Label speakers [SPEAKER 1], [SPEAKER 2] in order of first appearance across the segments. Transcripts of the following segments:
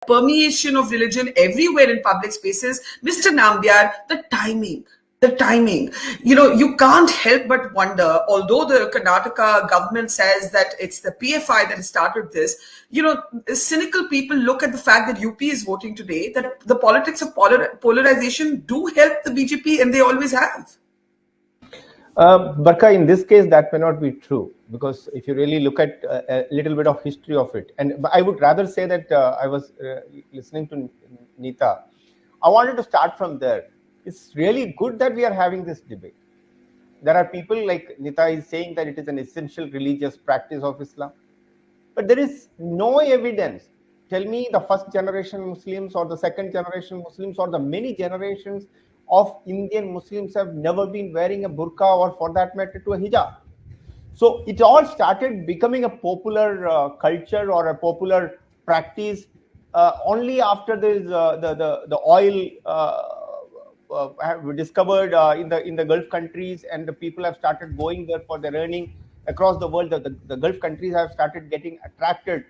[SPEAKER 1] permeation of religion everywhere in public spaces. Mr. Nambiar, the timing, you can't help but wonder, although the Karnataka government says that it's the PFI that has started this, cynical people look at the fact that UP is voting today, that the politics of polarization do help the BJP, and they always have.
[SPEAKER 2] Barkha, in this case, that may not be true, because if you really look at a little bit of history of it, and I would rather say that I was listening to Neeta. I wanted to start from there. It's really good that we are having this debate. There are people like Neeta is saying that it is an essential religious practice of Islam, but there is no evidence. Tell me the first generation Muslims or the second generation Muslims or the many generations of Indian Muslims have never been wearing a burqa or, for that matter, to a hijab. So it all started becoming a popular culture or a popular practice only after the oil have discovered in the Gulf countries, and the people have started going there for their earning across the world. The Gulf countries have started getting attracted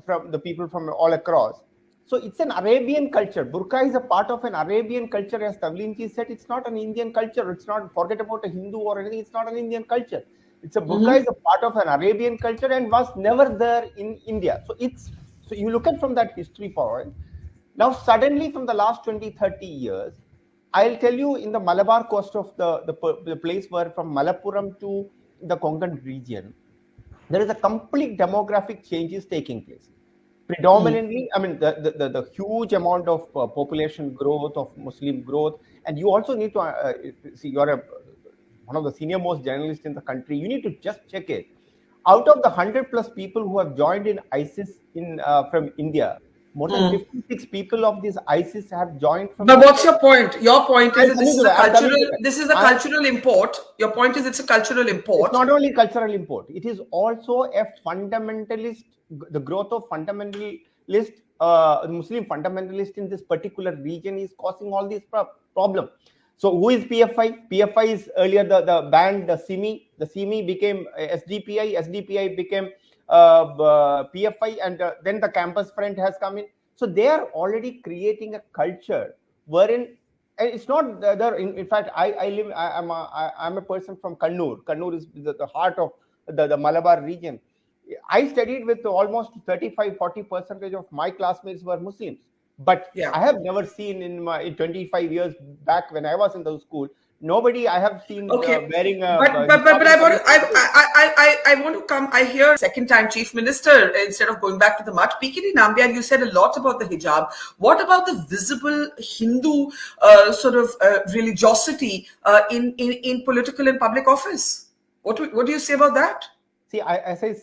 [SPEAKER 2] from the people from all across. So it's an Arabian culture. Burqa is a part of an Arabian culture, as Tavlinji said. It's not an Indian culture. It's not, forget about a Hindu or anything. It's not an Indian culture. It's a burqa is a part of an Arabian culture and was never there in India. So you look at from that history point. Now suddenly from the last 20-30 years, I'll tell you, in the Malabar coast of the place where from Malappuram to the Konkan region, there is a complete demographic changes taking place. Predominantly, I mean, the huge amount of population growth, of Muslim growth, and you also need to see, you're one of the senior most journalists in the country. You need to just check it. Out of the 100+ people who have joined in ISIS from India, more than 56 people of these ISIS have joined from.
[SPEAKER 1] But what's your point? Your point is that this is a cultural import. Your point is it's a cultural import.
[SPEAKER 2] It's not only cultural import. It is also a fundamentalist. The growth of fundamentalist, Muslim fundamentalist in this particular region is causing all these problems. So who is PFI? PFI is earlier the band, the SIMI. The SIMI became SDPI. SDPI became PFI, and then the Campus Front has come in. So they are already creating a culture wherein, and it's not there. In fact, I'm a person from Kannur. Kannur is the heart of the Malabar region. I studied with almost 35-40% of my classmates were Muslims, but I have never seen in my 25 years back when I was in the school, nobody I have seen wearing a.
[SPEAKER 1] But I want to come. I hear second time Chief Minister, instead of going back to the mutt. PKD Nambiar, you said a lot about the hijab. What about the visible Hindu sort of religiosity in political and public office? What do you say about that?
[SPEAKER 2] See, I think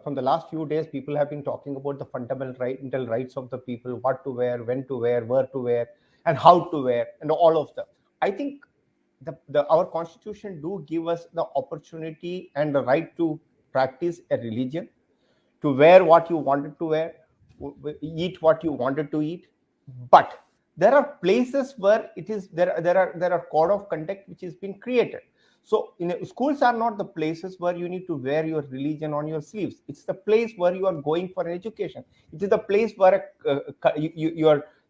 [SPEAKER 2] from the last few days, people have been talking about the fundamental rights of the people, what to wear, when to wear, where to wear, and how to wear, and all of them. I think our constitution do give us the opportunity and the right to practice a religion, to wear what you wanted to wear, eat what you wanted to eat. But there are places where it is there are code of conduct which has been created. So schools are not the places where you need to wear your religion on your sleeves. It's the place where you are going for an education. It is the place where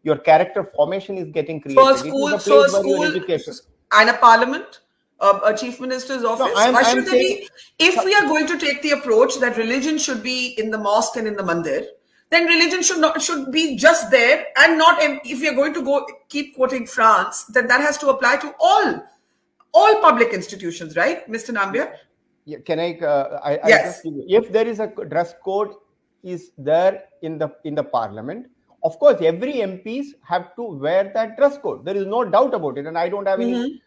[SPEAKER 2] your character formation is getting created.
[SPEAKER 1] So a school and a parliament, a chief minister's office. If we are going to take the approach that religion should be in the mosque and in the mandir, then religion should be just there, and not. If we are going to keep quoting France, then that has to apply to all public institutions, right, Mr. Nambiar?
[SPEAKER 2] Yeah, can I?
[SPEAKER 1] Yes.
[SPEAKER 2] If there is a dress code is there in the parliament, of course, every MPs have to wear that dress code. There is no doubt about it, and I don't have any.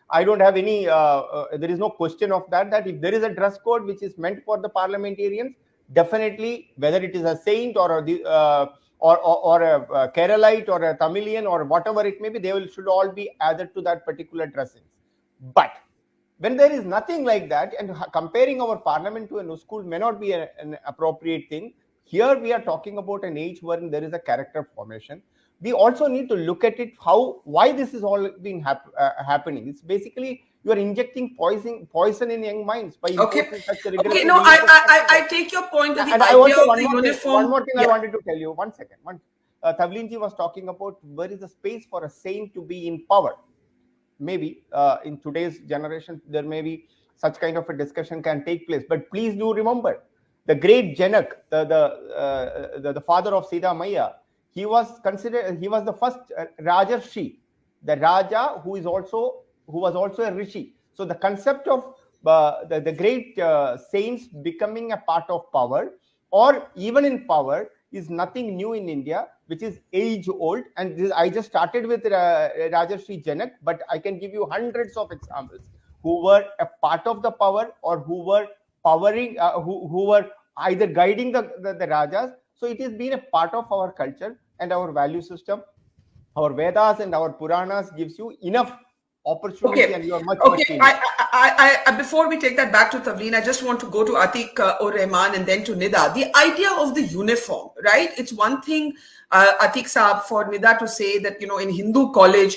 [SPEAKER 2] There is no question of that. That if there is a dress code which is meant for the parliamentarians, definitely, whether it is a saint or a Keralite or a Tamilian or whatever it may be, should all be added to that particular dressing. But when there is nothing like that, and comparing our parliament to a school may not be an appropriate thing. Here we are talking about an age wherein there is a character formation. We also need to look at it why this is all being happening. It's basically You are injecting poison in young minds by imposing such a rigorous.
[SPEAKER 1] Okay, no, I take your point that the
[SPEAKER 2] and I
[SPEAKER 1] idea
[SPEAKER 2] also
[SPEAKER 1] of
[SPEAKER 2] one
[SPEAKER 1] the
[SPEAKER 2] more
[SPEAKER 1] uniform.
[SPEAKER 2] thing, I wanted to tell you. 1 second. Tavlinji was talking about where is the space for a saint to be in power. Maybe in today's generation there may be such kind of a discussion can take place, but please do remember the great Janak, the father of Sita Maya. He was the first Rajarshi, the Raja who was also a rishi. So the concept of the great saints becoming a part of power or even in power is nothing new in India, which is age old. And I just started with Rajarshi Janak, but I can give you hundreds of examples who were a part of the power or who were powering, who were either guiding the Rajas. So it has been a part of our culture and our value system. Our Vedas and our Puranas gives you enough opportunity, and you are much senior.
[SPEAKER 1] Before we take that back to Tavleen, I just want to go to Atiq or Rahman and then to Nida. The idea of the uniform, right? It's one thing, Atiq Saab, for Nida to say that, in Hindu college,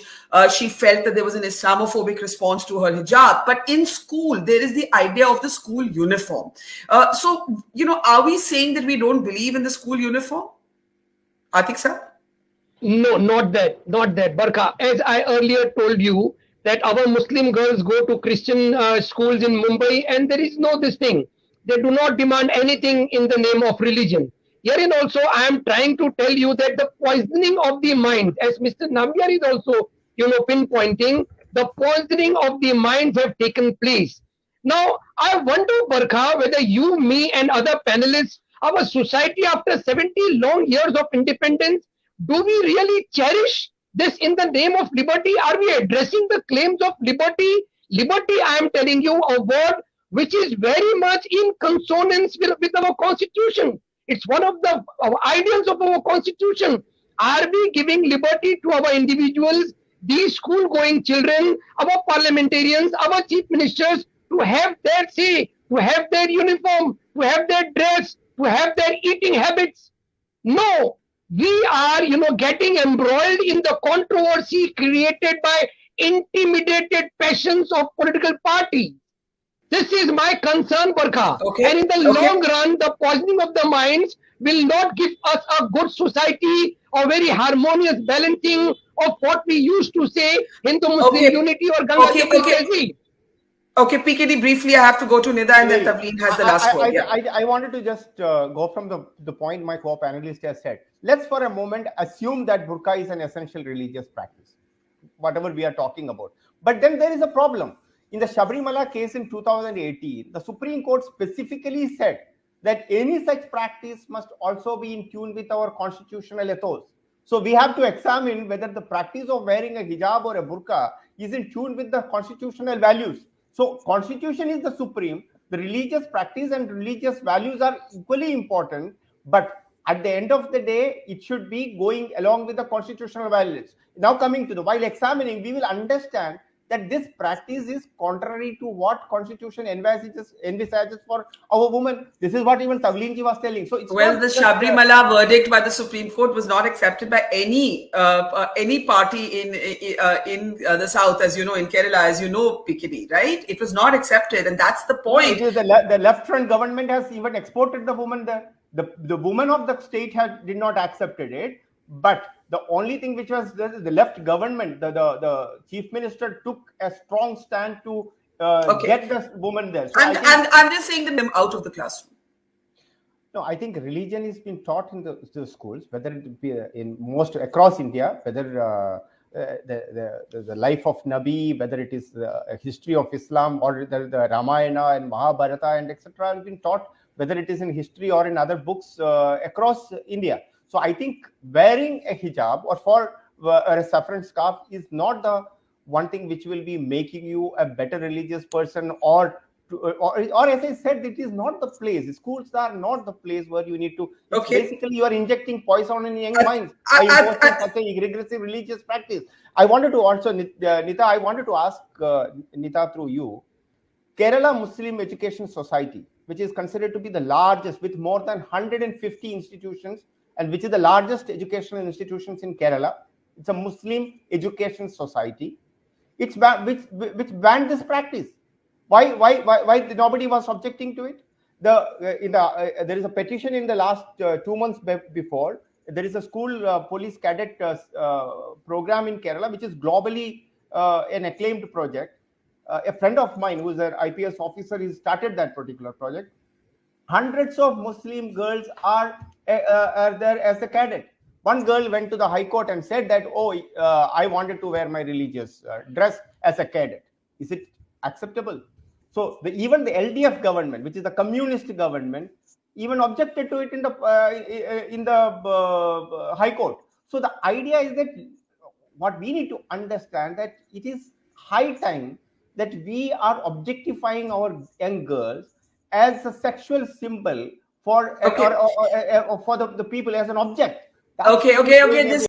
[SPEAKER 1] she felt that there was an Islamophobic response to her hijab. But in school, there is the idea of the school uniform. So, are we saying that we don't believe in the school uniform? Atiq Saab?
[SPEAKER 3] No, not that. Barkha, as I earlier told you, that our Muslim girls go to Christian schools in Mumbai, and there is no this thing. They do not demand anything in the name of religion. Herein also, I am trying to tell you that the poisoning of the mind, as Mr. Nambiar is also, pinpointing, the poisoning of the minds have taken place. Now, I wonder, Barkha, whether you, me, and other panelists, our society after 70 long years of independence, do we really cherish this in the name of liberty? Are we addressing the claims of liberty? Liberty, I am telling you, a word which is very much in consonance with our constitution. It's one of the ideals of our constitution. Are we giving liberty to our individuals, these school-going children, our parliamentarians, our chief ministers, to have their say, to have their uniform, to have their dress, to have their eating habits? No, we are, getting embroiled in the controversy created by intimidated passions of political parties. This is my concern, Barkha.
[SPEAKER 1] Okay.
[SPEAKER 3] And in the long run, the poisoning of the minds will not give us a good society or very harmonious balancing of what we used to say Hindu-Muslim unity or Ganga.
[SPEAKER 1] Okay, PKD, briefly, I have to go to Nida and then Tavleen has the last word.
[SPEAKER 2] I wanted to just go from the point my co-panelist has said. Let's for a moment assume that burqa is an essential religious practice, whatever we are talking about. But then there is a problem. In the Sabrimala case in 2018, the Supreme Court specifically said that any such practice must also be in tune with our constitutional ethos. So we have to examine whether the practice of wearing a hijab or a burqa is in tune with the constitutional values. So constitution is the supreme. The religious practice and religious values are equally important, but at the end of the day, it should be going along with the constitutional values. Now coming to while examining, we will understand that this practice is contrary to what constitution envisages for our women. This is what even Tavleenji was telling. So it's
[SPEAKER 1] the Sabrimala verdict by the Supreme Court was not accepted by any party in the South, as you know, in Kerala, as you know, PKD, right? It was not accepted, and that's the point.
[SPEAKER 2] The left front government has even exported the woman there. The woman of the state did not accepted it, but the only thing which was the left government, the chief minister took a strong stand to get the woman there. So
[SPEAKER 1] I'm just saying them out of the classroom.
[SPEAKER 2] No, I think religion is being taught in the schools, whether it be in most across India, whether the life of Nabi, whether it is a history of Islam or the Ramayana and Mahabharata and etc. have been taught, whether it is in history or in other books across India. So I think wearing a hijab or a saffron scarf is not the one thing which will be making you a better religious person or as I said, it is not the place. Schools are not the place where you need to. Basically, you are injecting poison in young minds by imposing such a regressive religious practice. I wanted to also, Nita, I wanted to ask Nita through you, Kerala Muslim Education Society, which is considered to be the largest with more than 150 institutions, and which is the largest educational institutions in Kerala. It's a Muslim education society. which banned this practice. Why nobody was objecting to it? There is a petition in the last 2 months before. There is a school police cadet program in Kerala, which is globally an acclaimed project. A friend of mine who is an IPS officer, he started that particular project. Hundreds of Muslim girls are there as a cadet. One girl went to the High Court and said that, I wanted to wear my religious dress as a cadet. Is it acceptable? So even the LDF government, which is the communist government, even objected to it in the High Court. So the idea is that what we need to understand, that it is high time that we are objectifying our young girls as a sexual symbol for
[SPEAKER 1] Okay.
[SPEAKER 2] or for the people, as an object.
[SPEAKER 1] Okay.